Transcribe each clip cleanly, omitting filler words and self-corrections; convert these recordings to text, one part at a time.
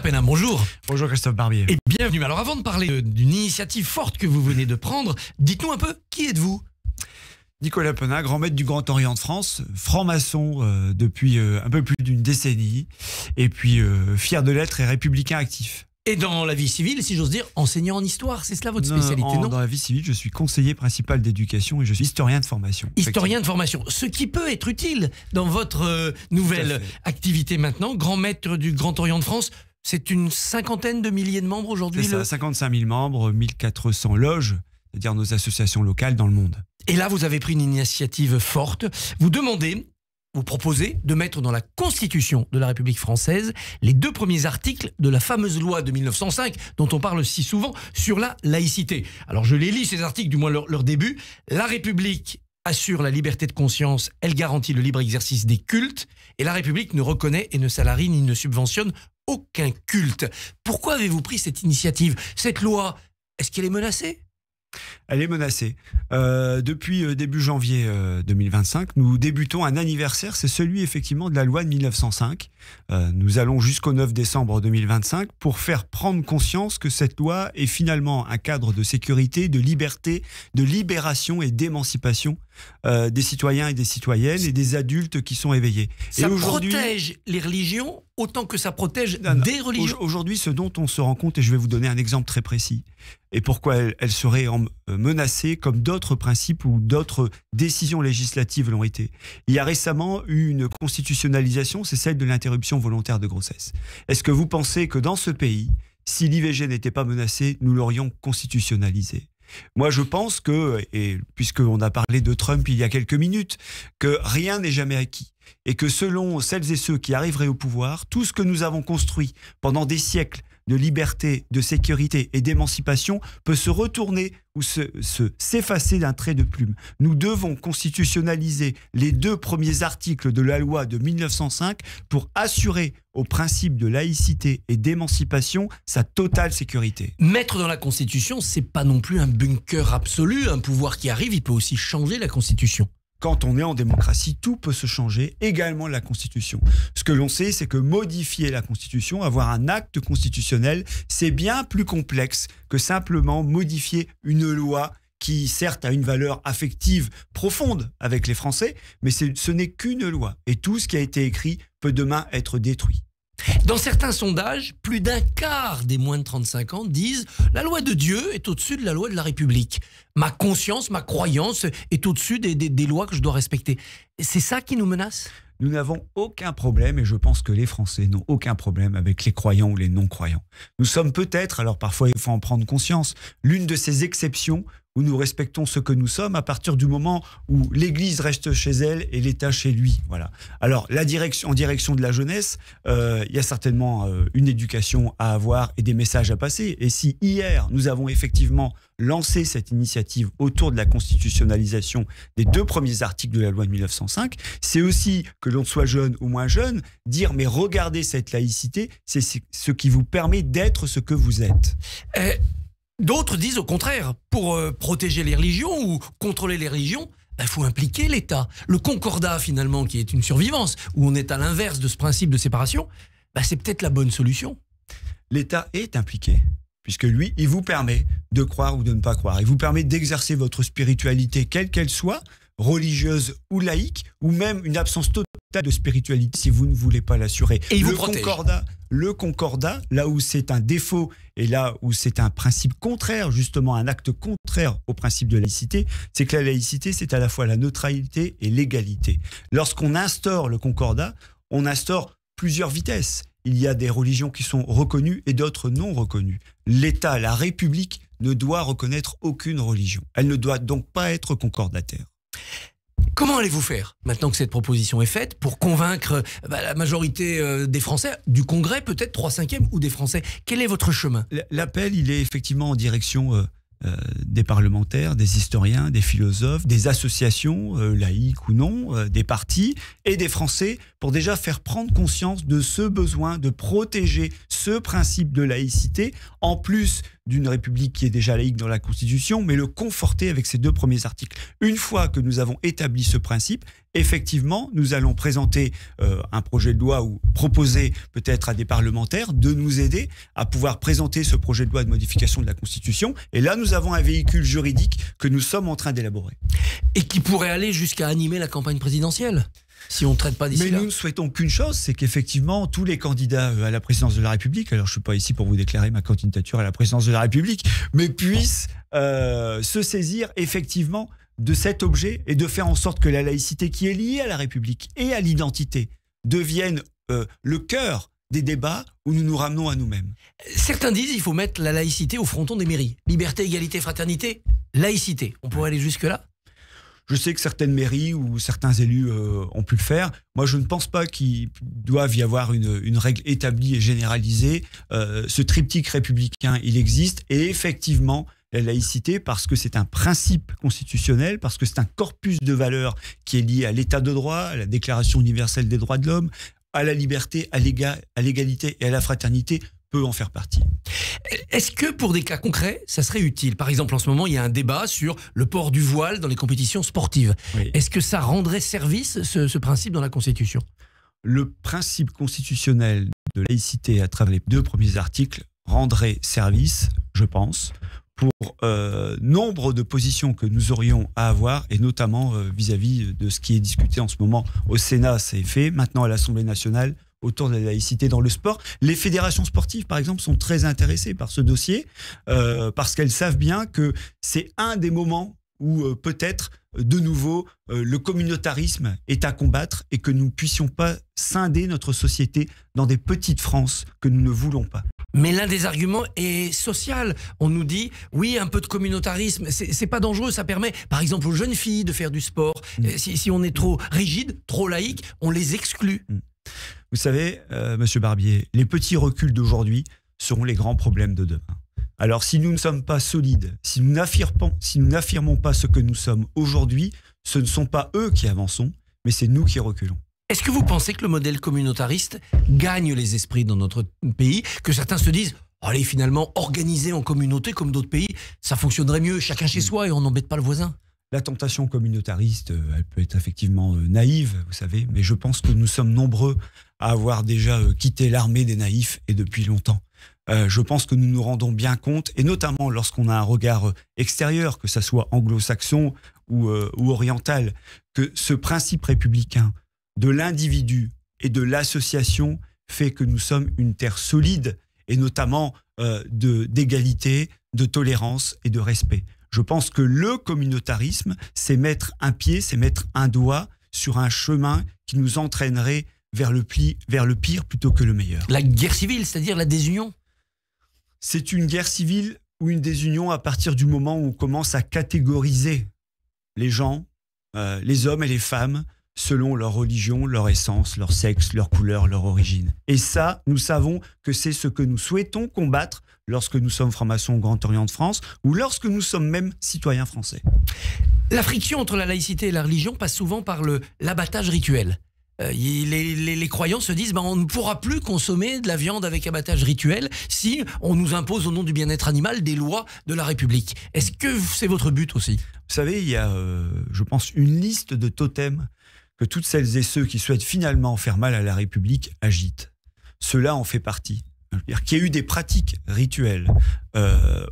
Pénin, bonjour. Bonjour Christophe Barbier. Et bienvenue. Alors avant de parler d'une initiative forte que vous venez de prendre, dites-nous un peu, qui êtes-vous ? Nicolas Penin, grand maître du Grand Orient de France, franc-maçon depuis un peu plus d'une décennie, et puis fier de l'être et républicain actif. Et dans la vie civile, si j'ose dire, enseignant en histoire, c'est cela votre spécialité, non ? Dans la vie civile, je suis conseiller principal d'éducation et je suis historien de formation. Historien de formation, ce qui peut être utile dans votre nouvelle activité maintenant, grand maître du Grand Orient de France. C'est une cinquantaine de milliers de membres aujourd'hui. C'est ça, 55 000 membres, 1400 loges, c'est-à-dire nos associations locales dans le monde. Et là, vous avez pris une initiative forte. Vous proposez de mettre dans la Constitution de la République française les 2 premiers articles de la fameuse loi de 1905 dont on parle si souvent sur la laïcité. Alors je les lis, ces articles, du moins leur début. La République assure la liberté de conscience, elle garantit le libre exercice des cultes et la République ne reconnaît et ne salarie ni ne subventionne aucun culte. Pourquoi avez-vous pris cette initiative ? Cette loi, est-ce qu'elle est menacée ? Elle est menacée. Depuis début janvier 2025, nous débutons un anniversaire, c'est celui effectivement de la loi de 1905. Nous allons jusqu'au 9 décembre 2025 pour faire prendre conscience que cette loi est finalement un cadre de sécurité, de liberté, de libération et d'émancipation des citoyens et des citoyennes et des adultes qui sont éveillés. Ça protège les religions autant que ça protège des religions. Aujourd'hui, ce dont on se rend compte, et je vais vous donner un exemple très précis, et pourquoi elle serait menacée comme d'autres principes ou d'autres décisions législatives l'ont été. Il y a récemment eu une constitutionnalisation, c'est celle de l'interruption volontaire de grossesse. Est-ce que vous pensez que dans ce pays, si l'IVG n'était pas menacée, nous l'aurions constitutionnalisée ? Moi, je pense que, et puisqu'on a parlé de Trump il y a quelques minutes, que rien n'est jamais acquis. Et que selon celles et ceux qui arriveraient au pouvoir, tout ce que nous avons construit pendant des siècles de liberté, de sécurité et d'émancipation peut se retourner ou s'effacer d'un trait de plume. Nous devons constitutionnaliser les 2 premiers articles de la loi de 1905 pour assurer au principe de laïcité et d'émancipation sa totale sécurité. Mettre dans la Constitution, c'est pas non plus un bunker absolu. Un pouvoir qui arrive, il peut aussi changer la Constitution. Quand on est en démocratie, tout peut se changer, également la Constitution. Ce que l'on sait, c'est que modifier la Constitution, avoir un acte constitutionnel, c'est bien plus complexe que simplement modifier une loi qui, certes, a une valeur affective profonde avec les Français, mais ce n'est qu'une loi. Et tout ce qui a été écrit peut demain être détruit. Dans certains sondages, plus d'un quart des moins de 35 ans disent « La loi de Dieu est au-dessus de la loi de la République. Ma conscience, ma croyance est au-dessus des lois que je dois respecter. » C'est ça qui nous menace ? Nous n'avons aucun problème, et je pense que les Français n'ont aucun problème avec les croyants ou les non-croyants. Nous sommes peut-être, alors parfois il faut en prendre conscience, l'une de ces exceptions où nous respectons ce que nous sommes à partir du moment où l'Église reste chez elle et l'État chez lui. Voilà. Alors, en direction de la jeunesse, il y a certainement une éducation à avoir et des messages à passer. Et si hier, nous avons effectivement lancé cette initiative autour de la constitutionnalisation des 2 premiers articles de la loi de 1905, c'est aussi, que l'on soit jeune ou moins jeune, dire mais regardez cette laïcité, c'est ce qui vous permet d'être ce que vous êtes. D'autres disent au contraire, pour protéger les religions ou contrôler les religions, il faut impliquer l'État. Le concordat, finalement, qui est une survivance, où on est à l'inverse de ce principe de séparation, c'est peut-être la bonne solution. L'État est impliqué, puisque lui, il vous permet de croire ou de ne pas croire. Il vous permet d'exercer votre spiritualité, quelle qu'elle soit, religieuse ou laïque, ou même une absence totale de spiritualité si vous ne voulez pas l'assurer. Et il vous protège. Le concordat, là où c'est un défaut et là où c'est un principe contraire, justement un acte contraire au principe de laïcité, c'est que la laïcité, c'est à la fois la neutralité et l'égalité. Lorsqu'on instaure le concordat, on instaure plusieurs vitesses. Il y a des religions qui sont reconnues et d'autres non reconnues. L'État, la République, ne doit reconnaître aucune religion. Elle ne doit donc pas être concordataire. Comment allez-vous faire, maintenant que cette proposition est faite, pour convaincre la majorité des Français, du Congrès peut-être, 3/5 ou des Français ? Quel est votre chemin ? L'appel, il est effectivement en direction des parlementaires, des historiens, des philosophes, des associations, laïques ou non, des partis et des Français, pour déjà faire prendre conscience de ce besoin de protéger ce principe de laïcité, en plus d'une République qui est déjà laïque dans la Constitution, mais le conforter avec ces 2 premiers articles. Une fois que nous avons établi ce principe, effectivement, nous allons présenter un projet de loi ou proposer peut-être à des parlementaires de nous aider à pouvoir présenter ce projet de loi de modification de la Constitution. Et là, nous avons un véhicule juridique que nous sommes en train d'élaborer. Et qui pourrait aller jusqu'à animer la campagne présidentielle, si on ne traite pas d'ici là. Mais nous ne souhaitons qu'une chose, c'est qu'effectivement, tous les candidats à la présidence de la République, alors je ne suis pas ici pour vous déclarer ma candidature à la présidence de la République, mais puissent se saisir effectivement de cet objet et de faire en sorte que la laïcité qui est liée à la République et à l'identité devienne le cœur des débats où nous nous ramenons à nous-mêmes. Certains disent qu'il faut mettre la laïcité au fronton des mairies. Liberté, égalité, fraternité, laïcité. On pourrait aller jusque-là ? Je sais que certaines mairies ou certains élus ont pu le faire. Moi, je ne pense pas qu'il doive y avoir une règle établie et généralisée. Ce triptyque républicain, il existe. Et effectivement, la laïcité, parce que c'est un principe constitutionnel, parce que c'est un corpus de valeurs qui est lié à l'état de droit, à la Déclaration universelle des droits de l'homme, à la liberté, à l'égalité et à la fraternité, peut en faire partie. Est-ce que pour des cas concrets, ça serait utile ? Par exemple, en ce moment, il y a un débat sur le port du voile dans les compétitions sportives. Oui. Est-ce que ça rendrait service, ce principe, dans la Constitution ? Le principe constitutionnel de laïcité à travers les 2 premiers articles rendrait service, je pense, pour nombre de positions que nous aurions à avoir, et notamment vis-à-vis de ce qui est discuté en ce moment au Sénat, c'est fait, maintenant à l'Assemblée nationale, autour de la laïcité dans le sport. Les fédérations sportives, par exemple, sont très intéressées par ce dossier parce qu'elles savent bien que c'est un des moments où peut-être, de nouveau, le communautarisme est à combattre et que nous ne puissions pas scinder notre société dans des petites France que nous ne voulons pas. Mais l'un des arguments est social. On nous dit, oui, un peu de communautarisme, c'est pas dangereux, ça permet, par exemple, aux jeunes filles de faire du sport. Si on est trop rigide, trop laïque, on les exclut. Vous savez, Monsieur Barbier, les petits reculs d'aujourd'hui seront les grands problèmes de demain. Alors, si nous ne sommes pas solides, si nous n'affirmons pas ce que nous sommes aujourd'hui, ce ne sont pas eux qui avançons, mais c'est nous qui reculons. Est-ce que vous pensez que le modèle communautariste gagne les esprits dans notre pays ? Que certains se disent, allez, finalement, organiser en communauté comme d'autres pays, ça fonctionnerait mieux, chacun chez soi et on n'embête pas le voisin ? La tentation communautariste, elle peut être effectivement naïve, vous savez, mais je pense que nous sommes nombreux à avoir déjà quitté l'armée des naïfs et depuis longtemps. Je pense que nous nous rendons bien compte, et notamment lorsqu'on a un regard extérieur, que ça soit anglo-saxon ou oriental, que ce principe républicain de l'individu et de l'association fait que nous sommes une terre solide, et notamment d'égalité, de tolérance et de respect. Je pense que le communautarisme, c'est mettre un pied, c'est mettre un doigt sur un chemin qui nous entraînerait vers le pire plutôt que le meilleur. La guerre civile, c'est-à-dire la désunion ? C'est une guerre civile ou une désunion à partir du moment où on commence à catégoriser les gens, les hommes et les femmes, selon leur religion, leur essence, leur sexe, leur couleur, leur origine. Et ça, nous savons que c'est ce que nous souhaitons combattre lorsque nous sommes francs-maçons au Grand Orient de France ou lorsque nous sommes même citoyens français. La friction entre la laïcité et la religion passe souvent par l'abattage rituel. Les croyants se disent on ne pourra plus consommer de la viande avec abattage rituel si on nous impose au nom du bien-être animal des lois de la République. Est-ce que c'est votre but aussi ? Vous savez, il y a, je pense, une liste de totems que toutes celles et ceux qui souhaitent finalement faire mal à la République agitent. Cela en fait partie. C'est-à-dire qu'il y a eu des pratiques rituelles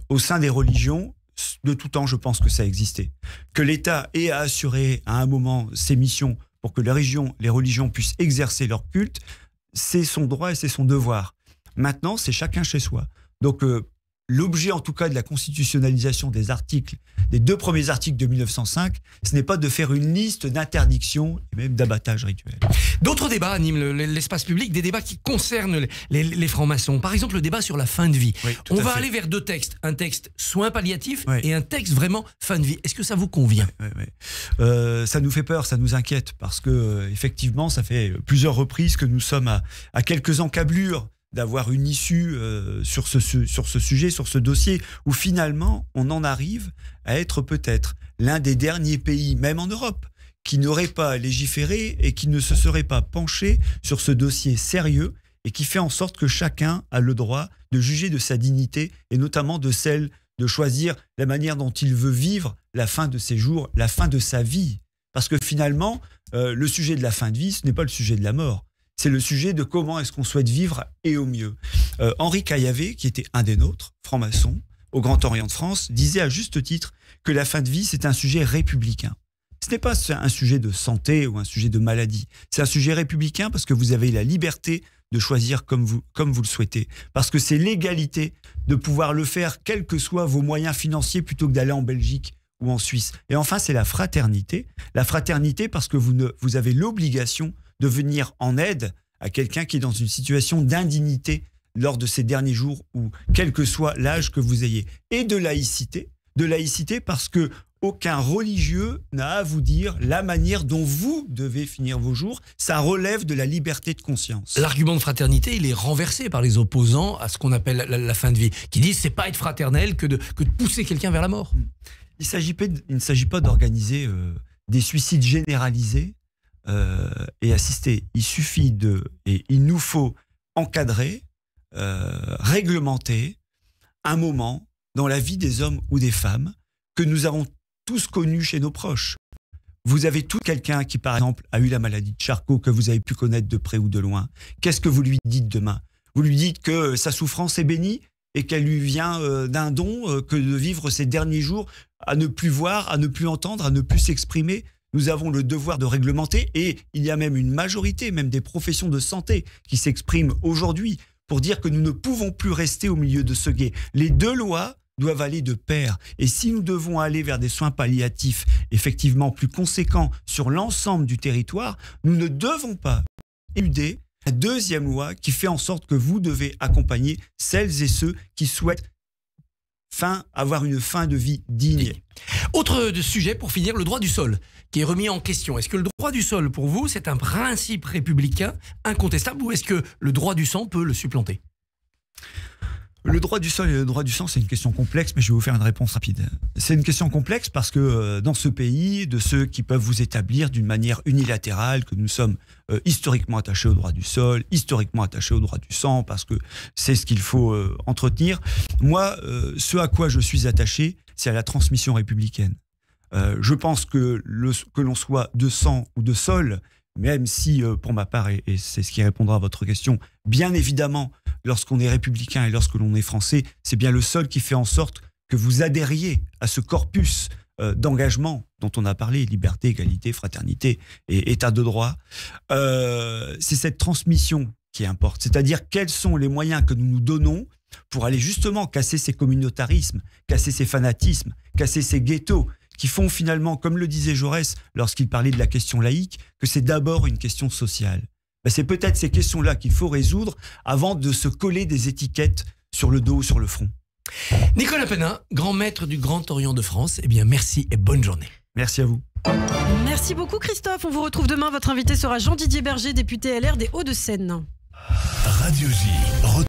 au sein des religions. De tout temps, je pense que ça a existé. Que l'État ait à assurer à un moment ses missions pour que les religions puissent exercer leur culte, c'est son droit et c'est son devoir. Maintenant, c'est chacun chez soi. Donc, l'objet, en tout cas, de la constitutionnalisation des articles, des 2 premiers articles de 1905, ce n'est pas de faire une liste d'interdictions et même d'abattage rituel. D'autres débats animent l'espace public, des débats qui concernent les francs-maçons. Par exemple, le débat sur la fin de vie. Oui, on va aller vers 2 textes. Un texte soins palliatifs et un texte vraiment fin de vie. Est-ce que ça vous convient ? Ça nous fait peur, ça nous inquiète, parce que effectivement, ça fait plusieurs reprises que nous sommes à quelques encablures d'avoir une issue sur ce sujet, sur ce dossier, où finalement, on en arrive à être peut-être l'un des derniers pays, même en Europe, qui n'aurait pas légiféré et qui ne se serait pas penché sur ce dossier sérieux et qui fait en sorte que chacun a le droit de juger de sa dignité, et notamment de celle de choisir la manière dont il veut vivre la fin de ses jours, la fin de sa vie. Parce que finalement, le sujet de la fin de vie, ce n'est pas le sujet de la mort. C'est le sujet de comment est-ce qu'on souhaite vivre et au mieux. Henri Caillavet, qui était un des nôtres, franc-maçon, au Grand Orient de France, disait à juste titre que la fin de vie, c'est un sujet républicain. Ce n'est pas un sujet de santé ou un sujet de maladie. C'est un sujet républicain parce que vous avez la liberté de choisir comme vous le souhaitez. Parce que c'est l'égalité de pouvoir le faire quels que soient vos moyens financiers plutôt que d'aller en Belgique ou en Suisse. Et enfin, c'est la fraternité. La fraternité parce que vous avez l'obligation de venir en aide à quelqu'un qui est dans une situation d'indignité lors de ces derniers jours ou quel que soit l'âge que vous ayez. Et de laïcité parce que aucun religieux n'a à vous dire la manière dont vous devez finir vos jours. Ça relève de la liberté de conscience. L'argument de fraternité, il est renversé par les opposants à ce qu'on appelle la fin de vie, qui disent c'est pas être fraternel que de pousser quelqu'un vers la mort. Il ne s'agit pas d'organiser des suicides généralisés et assistés. Il nous faut encadrer, réglementer un moment dans la vie des hommes ou des femmes que nous avons tous connus chez nos proches. Vous avez tout quelqu'un qui, par exemple, a eu la maladie de Charcot, que vous avez pu connaître de près ou de loin. Qu'est-ce que vous lui dites demain? Vous lui dites que sa souffrance est bénie et qu'elle lui vient d'un don, que de vivre ses derniers jours à ne plus voir, à ne plus entendre, à ne plus s'exprimer. Nous avons le devoir de réglementer et il y a même une majorité, même des professions de santé qui s'expriment aujourd'hui pour dire que nous ne pouvons plus rester au milieu de ce gué. Les deux lois doivent aller de pair. Et si nous devons aller vers des soins palliatifs effectivement plus conséquents sur l'ensemble du territoire, nous ne devons pas éluder la deuxième loi qui fait en sorte que vous devez accompagner celles et ceux qui souhaitent avoir une fin de vie digne. Autre sujet pour finir, le droit du sol qui est remis en question. Est-ce que le droit du sol pour vous c'est un principe républicain incontestable ou est-ce que le droit du sang peut le supplanter? Le droit du sol et le droit du sang, c'est une question complexe, mais je vais vous faire une réponse rapide. C'est une question complexe parce que dans ce pays, de ceux qui peuvent vous établir d'une manière unilatérale que nous sommes historiquement attachés au droit du sol, historiquement attachés au droit du sang, parce que c'est ce qu'il faut entretenir. Moi, ce à quoi je suis attaché, c'est à la transmission républicaine. Je pense que l'on soit de sang ou de sol, même si, pour ma part, et c'est ce qui répondra à votre question, bien évidemment, lorsqu'on est républicain et lorsque l'on est français, c'est bien le sol qui fait en sorte que vous adhériez à ce corpus d'engagement dont on a parlé, liberté, égalité, fraternité et état de droit. C'est cette transmission qui importe, c'est-à-dire quels sont les moyens que nous nous donnons pour aller justement casser ces communautarismes, casser ces fanatismes, casser ces ghettos, qui font finalement, comme le disait Jaurès lorsqu'il parlait de la question laïque, que c'est d'abord une question sociale. C'est peut-être ces questions-là qu'il faut résoudre avant de se coller des étiquettes sur le dos ou sur le front. Nicolas Penin, grand maître du Grand Orient de France, eh bien merci et bonne journée. Merci à vous. Merci beaucoup Christophe, on vous retrouve demain. Votre invité sera Jean-Didier Berger, député LR des Hauts-de-Seine. Radio J.